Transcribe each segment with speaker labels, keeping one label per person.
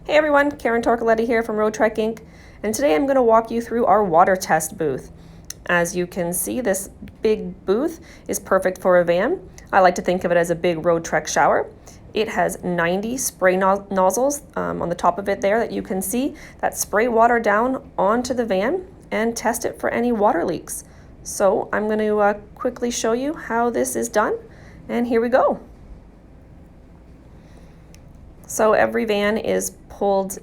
Speaker 1: Hey everyone, Karen Torcoletti here from Roadtrek Inc. And today I'm going to walk you through our water test booth. As you can see, this big booth is perfect for a van. I like to think of it as a big Roadtrek shower. It has 90 spray nozzles on the top of it there that you can see that spray water down onto the van and test it for any water leaks. So I'm going to quickly show you how this is done, and here we go. So every van is pulled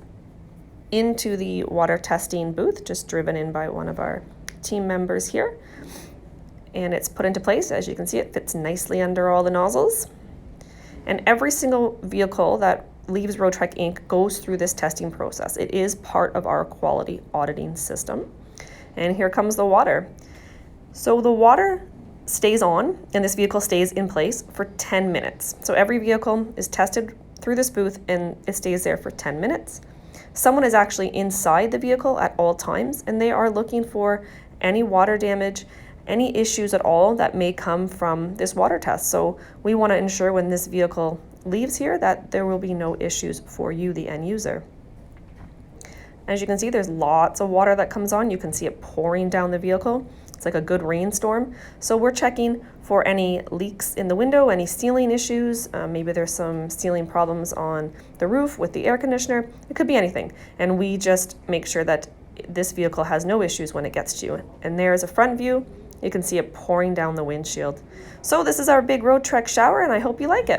Speaker 1: into the water testing booth, just driven in by one of our team members here. And it's put into place. As you can see, it fits nicely under all the nozzles. And every single vehicle that leaves Roadtrek Inc. goes through this testing process. It is part of our quality auditing system. And here comes the water. So the water stays on, and this vehicle stays in place for 10 minutes. So every vehicle is tested through this booth and it stays there for 10 minutes. Someone is actually inside the vehicle at all times, and they are looking for any water damage, any issues at all that may come from this water test. So we want to ensure when this vehicle leaves here that there will be no issues for you, the end user. As you can see, there's lots of water that comes on. You can see it pouring down the vehicle. It's like a good rainstorm. So we're checking for any leaks in the window, any ceiling issues. Maybe there's some ceiling problems on the roof with the air conditioner. It could be anything. And we just make sure that this vehicle has no issues when it gets to you. And there's a front view. You can see it pouring down the windshield. So this is our big Roadtrek shower, and I hope you like it.